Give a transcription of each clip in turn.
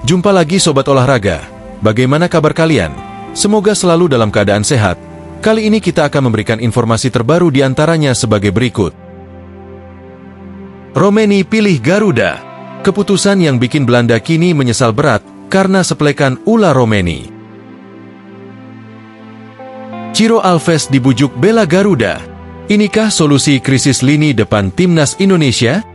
Jumpa lagi Sobat Olahraga. Bagaimana kabar kalian? Semoga selalu dalam keadaan sehat. Kali ini kita akan memberikan informasi terbaru di antaranya sebagai berikut. Romeni pilih Garuda. Keputusan yang bikin Belanda kini menyesal berat karena sepelekan ulah Romeni. Ciro Alves dibujuk bela Garuda. Inikah solusi krisis lini depan timnas Indonesia?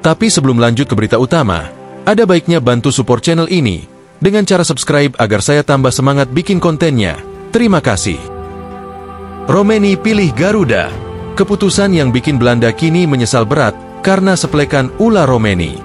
Tapi sebelum lanjut ke berita utama, ada baiknya bantu support channel ini dengan cara subscribe agar saya tambah semangat bikin kontennya. Terima kasih. Romeni pilih Garuda. Keputusan yang bikin Belanda kini menyesal berat karena sepelekan ulah Romeni.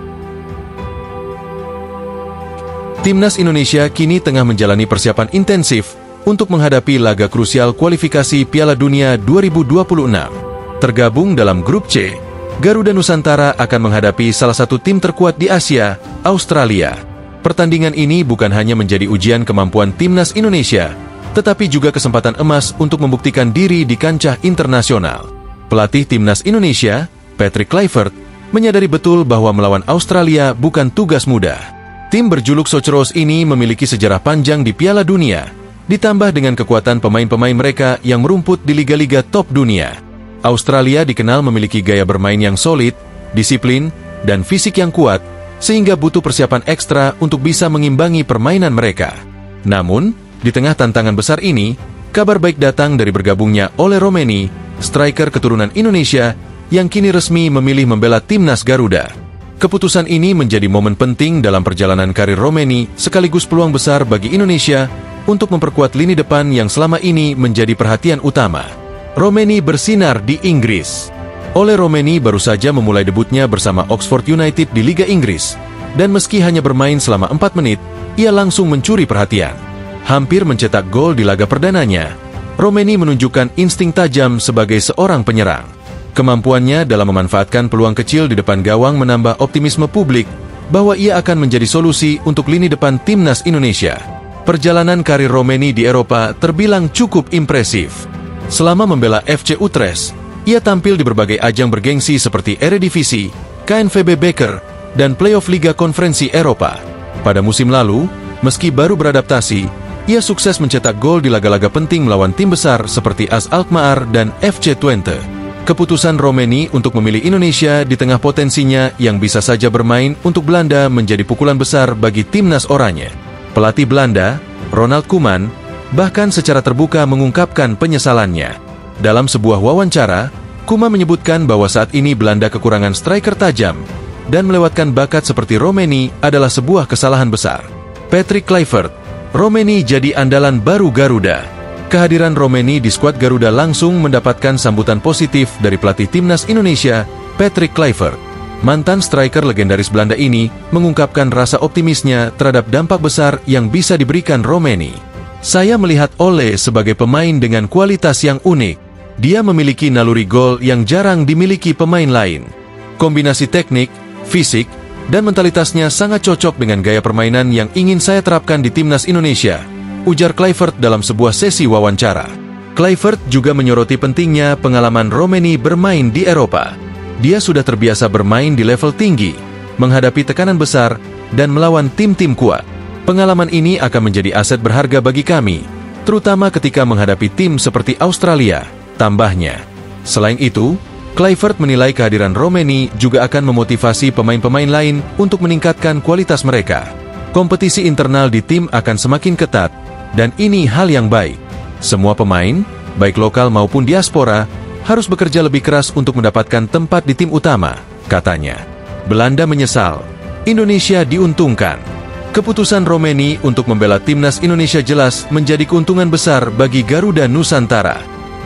Timnas Indonesia kini tengah menjalani persiapan intensif untuk menghadapi laga krusial kualifikasi Piala Dunia 2026. Tergabung dalam grup C, Garuda Nusantara akan menghadapi salah satu tim terkuat di Asia, Australia. Pertandingan ini bukan hanya menjadi ujian kemampuan timnas Indonesia, tetapi juga kesempatan emas untuk membuktikan diri di kancah internasional. Pelatih timnas Indonesia, Patrick Kluivert, menyadari betul bahwa melawan Australia bukan tugas mudah. Tim berjuluk Soceros ini memiliki sejarah panjang di Piala Dunia, ditambah dengan kekuatan pemain-pemain mereka yang merumput di liga-liga top dunia. Australia dikenal memiliki gaya bermain yang solid, disiplin, dan fisik yang kuat, sehingga butuh persiapan ekstra untuk bisa mengimbangi permainan mereka. Namun, di tengah tantangan besar ini, kabar baik datang dari bergabungnya Ole Romeni, striker keturunan Indonesia, yang kini resmi memilih membela timnas Garuda. Keputusan ini menjadi momen penting dalam perjalanan karir Romeni, sekaligus peluang besar bagi Indonesia untuk memperkuat lini depan yang selama ini menjadi perhatian utama. Romeni bersinar di Inggris. Ole Romeni baru saja memulai debutnya bersama Oxford United di Liga Inggris, dan meski hanya bermain selama 4 menit, ia langsung mencuri perhatian. Hampir mencetak gol di laga perdananya, Romeni menunjukkan insting tajam sebagai seorang penyerang. Kemampuannya dalam memanfaatkan peluang kecil di depan gawang menambah optimisme publik bahwa ia akan menjadi solusi untuk lini depan timnas Indonesia. Perjalanan karir Romeni di Eropa terbilang cukup impresif. Selama membela FC Utrecht, ia tampil di berbagai ajang bergengsi seperti Eredivisie, KNVB Beker, dan playoff Liga Konferensi Eropa. Pada musim lalu, meski baru beradaptasi, ia sukses mencetak gol di laga-laga penting melawan tim besar seperti AS Alkmaar dan FC Twente. Keputusan Romeni untuk memilih Indonesia di tengah potensinya yang bisa saja bermain untuk Belanda menjadi pukulan besar bagi timnas oranye. Pelatih Belanda, Ronald Koeman, bahkan secara terbuka mengungkapkan penyesalannya. Dalam sebuah wawancara, Koeman menyebutkan bahwa saat ini Belanda kekurangan striker tajam, dan melewatkan bakat seperti Romeni adalah sebuah kesalahan besar. Patrick Kluivert, Romeni jadi andalan baru Garuda. Kehadiran Romeni di skuad Garuda langsung mendapatkan sambutan positif dari pelatih timnas Indonesia, Patrick Kluivert. Mantan striker legendaris Belanda ini mengungkapkan rasa optimisnya terhadap dampak besar yang bisa diberikan Romeni. Saya melihat Ole sebagai pemain dengan kualitas yang unik. Dia memiliki naluri gol yang jarang dimiliki pemain lain. Kombinasi teknik, fisik, dan mentalitasnya sangat cocok dengan gaya permainan yang ingin saya terapkan di timnas Indonesia, ujar Kluivert dalam sebuah sesi wawancara. Kluivert juga menyoroti pentingnya pengalaman Romeni bermain di Eropa. Dia sudah terbiasa bermain di level tinggi, menghadapi tekanan besar, dan melawan tim-tim kuat. Pengalaman ini akan menjadi aset berharga bagi kami, terutama ketika menghadapi tim seperti Australia, tambahnya. Selain itu, Kluivert menilai kehadiran Romeni juga akan memotivasi pemain-pemain lain untuk meningkatkan kualitas mereka. Kompetisi internal di tim akan semakin ketat, dan ini hal yang baik. Semua pemain, baik lokal maupun diaspora, harus bekerja lebih keras untuk mendapatkan tempat di tim utama, katanya. Belanda menyesal, Indonesia diuntungkan. Keputusan Romeni untuk membela timnas Indonesia jelas menjadi keuntungan besar bagi Garuda Nusantara.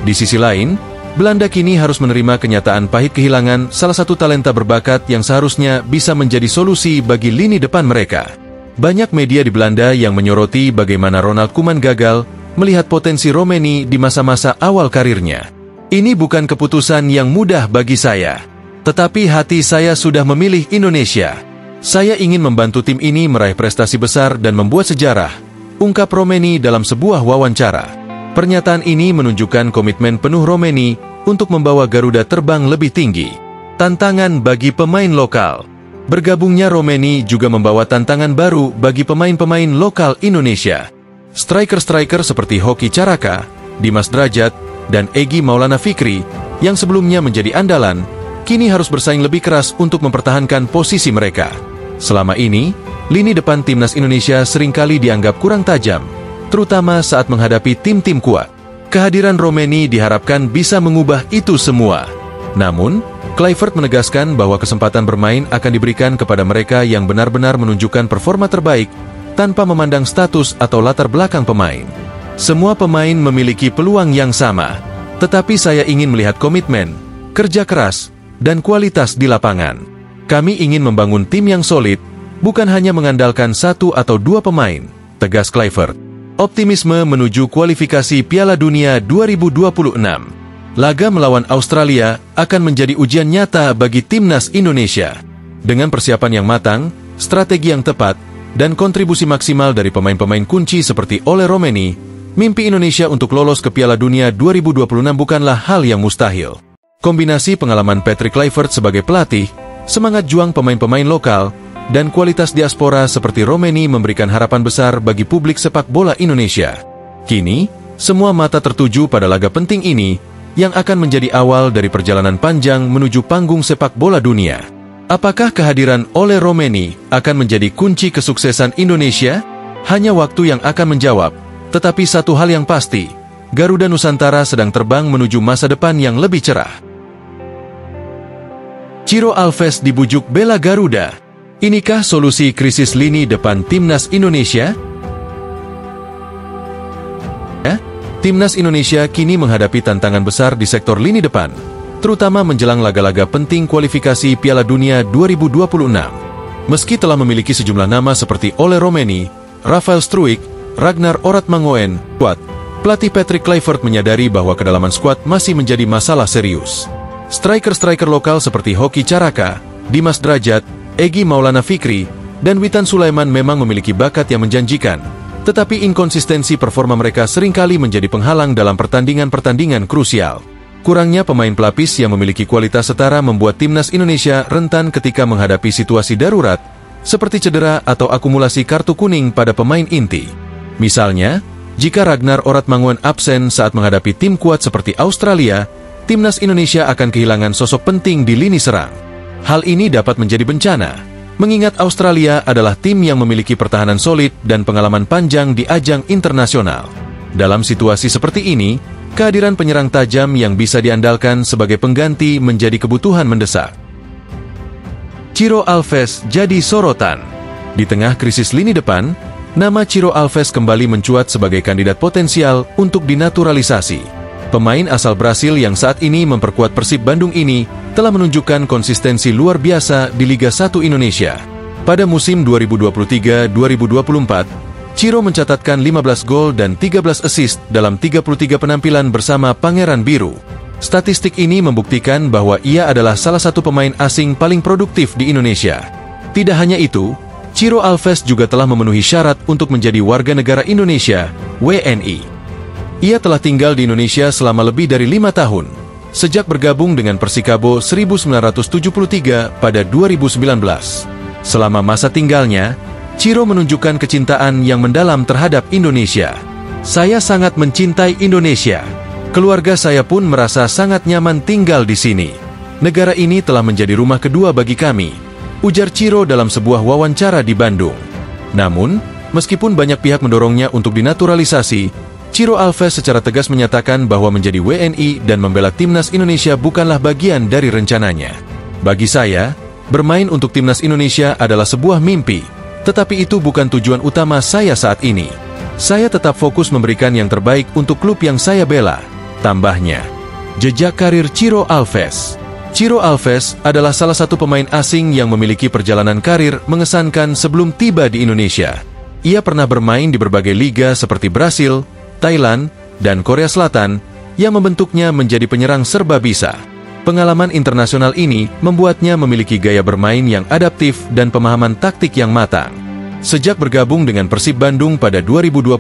Di sisi lain, Belanda kini harus menerima kenyataan pahit kehilangan salah satu talenta berbakat yang seharusnya bisa menjadi solusi bagi lini depan mereka. Banyak media di Belanda yang menyoroti bagaimana Ronald Koeman gagal melihat potensi Romeni di masa-masa awal karirnya. Ini bukan keputusan yang mudah bagi saya, tetapi hati saya sudah memilih Indonesia. Saya ingin membantu tim ini meraih prestasi besar dan membuat sejarah, ungkap Romeni dalam sebuah wawancara. Pernyataan ini menunjukkan komitmen penuh Romeni untuk membawa Garuda terbang lebih tinggi. Tantangan bagi pemain lokal. Bergabungnya Romeni juga membawa tantangan baru bagi pemain-pemain lokal Indonesia. Striker-striker seperti Hoki Caraka, Dimas Drajat, dan Egy Maulana Fikri yang sebelumnya menjadi andalan, kini harus bersaing lebih keras untuk mempertahankan posisi mereka. Selama ini, lini depan timnas Indonesia seringkali dianggap kurang tajam, terutama saat menghadapi tim-tim kuat. Kehadiran Romeni diharapkan bisa mengubah itu semua. Namun, Kluivert menegaskan bahwa kesempatan bermain akan diberikan kepada mereka yang benar-benar menunjukkan performa terbaik tanpa memandang status atau latar belakang pemain. Semua pemain memiliki peluang yang sama, tetapi saya ingin melihat komitmen, kerja keras, dan kualitas di lapangan. Kami ingin membangun tim yang solid, bukan hanya mengandalkan satu atau dua pemain, tegas Kluivert. Optimisme menuju kualifikasi Piala Dunia 2026. Laga melawan Australia akan menjadi ujian nyata bagi timnas Indonesia. Dengan persiapan yang matang, strategi yang tepat, dan kontribusi maksimal dari pemain-pemain kunci seperti Ole Romeni, mimpi Indonesia untuk lolos ke Piala Dunia 2026 bukanlah hal yang mustahil. Kombinasi pengalaman Patrick Kluivert sebagai pelatih, semangat juang pemain-pemain lokal, dan kualitas diaspora seperti Romeni memberikan harapan besar bagi publik sepak bola Indonesia. Kini, semua mata tertuju pada laga penting ini, yang akan menjadi awal dari perjalanan panjang menuju panggung sepak bola dunia. Apakah kehadiran Ole Romeni akan menjadi kunci kesuksesan Indonesia? Hanya waktu yang akan menjawab, tetapi satu hal yang pasti, Garuda Nusantara sedang terbang menuju masa depan yang lebih cerah. Ciro Alves dibujuk bela Garuda. Inikah solusi krisis lini depan timnas Indonesia? Timnas Indonesia kini menghadapi tantangan besar di sektor lini depan, terutama menjelang laga-laga penting kualifikasi Piala Dunia 2026. Meski telah memiliki sejumlah nama seperti Ole Romeni, Rafael Struijk, Ragnar Oratmangoen, pelatih Patrick Kluivert menyadari bahwa kedalaman skuad masih menjadi masalah serius. Striker-striker lokal seperti Hoki Caraka, Dimas Drajat, Egy Maulana Fikri, dan Witan Sulaiman memang memiliki bakat yang menjanjikan, tetapi inkonsistensi performa mereka seringkali menjadi penghalang dalam pertandingan-pertandingan krusial. Kurangnya pemain pelapis yang memiliki kualitas setara membuat timnas Indonesia rentan ketika menghadapi situasi darurat, seperti cedera atau akumulasi kartu kuning pada pemain inti. Misalnya, jika Ragnar Oratmangoen absen saat menghadapi tim kuat seperti Australia, timnas Indonesia akan kehilangan sosok penting di lini serang. Hal ini dapat menjadi bencana, mengingat Australia adalah tim yang memiliki pertahanan solid dan pengalaman panjang di ajang internasional. Dalam situasi seperti ini, kehadiran penyerang tajam yang bisa diandalkan sebagai pengganti menjadi kebutuhan mendesak. Ciro Alves jadi sorotan. Di tengah krisis lini depan, nama Ciro Alves kembali mencuat sebagai kandidat potensial untuk dinaturalisasi. Pemain asal Brasil yang saat ini memperkuat Persib Bandung ini telah menunjukkan konsistensi luar biasa di Liga 1 Indonesia. Pada musim 2023-2024, Ciro mencatatkan 15 gol dan 13 assist dalam 33 penampilan bersama Pangeran Biru. Statistik ini membuktikan bahwa ia adalah salah satu pemain asing paling produktif di Indonesia. Tidak hanya itu, Ciro Alves juga telah memenuhi syarat untuk menjadi warga negara Indonesia, WNI. Ia telah tinggal di Indonesia selama lebih dari 5 tahun, sejak bergabung dengan Persikabo 1973 pada 2019. Selama masa tinggalnya, Ciro menunjukkan kecintaan yang mendalam terhadap Indonesia. Saya sangat mencintai Indonesia. Keluarga saya pun merasa sangat nyaman tinggal di sini. Negara ini telah menjadi rumah kedua bagi kami, ujar Ciro dalam sebuah wawancara di Bandung. Namun, meskipun banyak pihak mendorongnya untuk dinaturalisasi, Ciro Alves secara tegas menyatakan bahwa menjadi WNI dan membela timnas Indonesia bukanlah bagian dari rencananya. Bagi saya, bermain untuk timnas Indonesia adalah sebuah mimpi, tetapi itu bukan tujuan utama saya saat ini. Saya tetap fokus memberikan yang terbaik untuk klub yang saya bela, tambahnya. Jejak karir Ciro Alves. Ciro Alves adalah salah satu pemain asing yang memiliki perjalanan karir mengesankan sebelum tiba di Indonesia. Ia pernah bermain di berbagai liga seperti Brasil, Thailand, dan Korea Selatan yang membentuknya menjadi penyerang serba bisa. Pengalaman internasional ini membuatnya memiliki gaya bermain yang adaptif dan pemahaman taktik yang matang. Sejak bergabung dengan Persib Bandung pada 2022,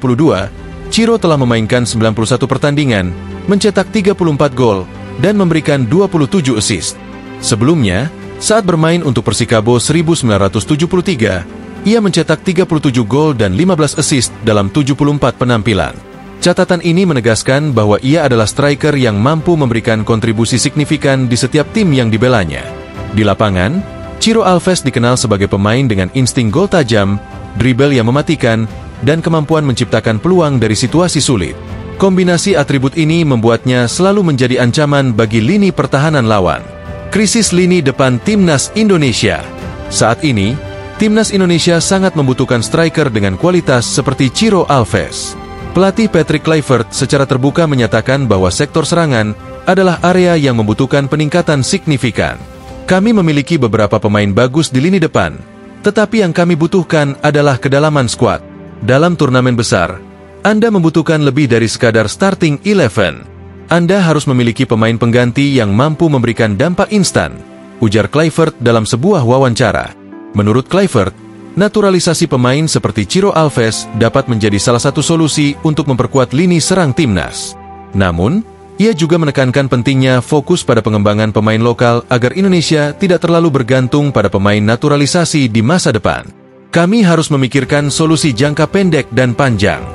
Ciro telah memainkan 91 pertandingan, mencetak 34 gol, dan memberikan 27 assist. Sebelumnya, Saat bermain untuk Persikabo 1973, ia mencetak 37 gol dan 15 assist dalam 74 penampilan. Catatan ini menegaskan bahwa ia adalah striker yang mampu memberikan kontribusi signifikan di setiap tim yang dibelanya. Di lapangan, Ciro Alves dikenal sebagai pemain dengan insting gol tajam, dribble yang mematikan, dan kemampuan menciptakan peluang dari situasi sulit. Kombinasi atribut ini membuatnya selalu menjadi ancaman bagi lini pertahanan lawan. Krisis lini depan Timnas Indonesia. Saat ini, Timnas Indonesia sangat membutuhkan striker dengan kualitas seperti Ciro Alves. Pelatih Patrick Kluivert secara terbuka menyatakan bahwa sektor serangan adalah area yang membutuhkan peningkatan signifikan. Kami memiliki beberapa pemain bagus di lini depan, tetapi yang kami butuhkan adalah kedalaman skuad. Dalam turnamen besar, Anda membutuhkan lebih dari sekadar starting 11. Anda harus memiliki pemain pengganti yang mampu memberikan dampak instan, ujar Kluivert dalam sebuah wawancara. Menurut Kluivert, naturalisasi pemain seperti Ciro Alves dapat menjadi salah satu solusi untuk memperkuat lini serang timnas. Namun, ia juga menekankan pentingnya fokus pada pengembangan pemain lokal agar Indonesia tidak terlalu bergantung pada pemain naturalisasi di masa depan. Kami harus memikirkan solusi jangka pendek dan panjang.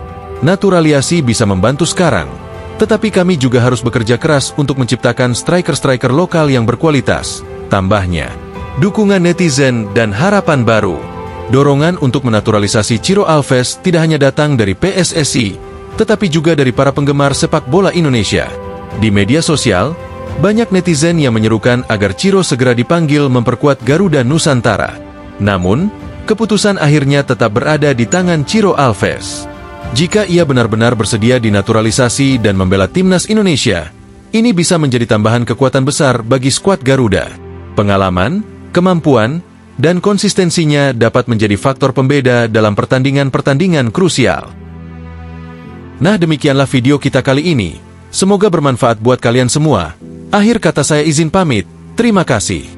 Naturalisasi bisa membantu sekarang, tetapi kami juga harus bekerja keras untuk menciptakan striker-striker lokal yang berkualitas. Tambahnya, dukungan netizen dan harapan baru. Dorongan untuk menaturalisasi Ciro Alves tidak hanya datang dari PSSI, tetapi juga dari para penggemar sepak bola Indonesia. Di media sosial, banyak netizen yang menyerukan agar Ciro segera dipanggil memperkuat Garuda Nusantara. Namun, keputusan akhirnya tetap berada di tangan Ciro Alves. Jika ia benar-benar bersedia dinaturalisasi dan membela Timnas Indonesia, ini bisa menjadi tambahan kekuatan besar bagi skuad Garuda. Pengalaman, kemampuan, dan konsistensinya dapat menjadi faktor pembeda dalam pertandingan-pertandingan krusial. Nah, demikianlah video kita kali ini. Semoga bermanfaat buat kalian semua. Akhir kata saya izin pamit. Terima kasih.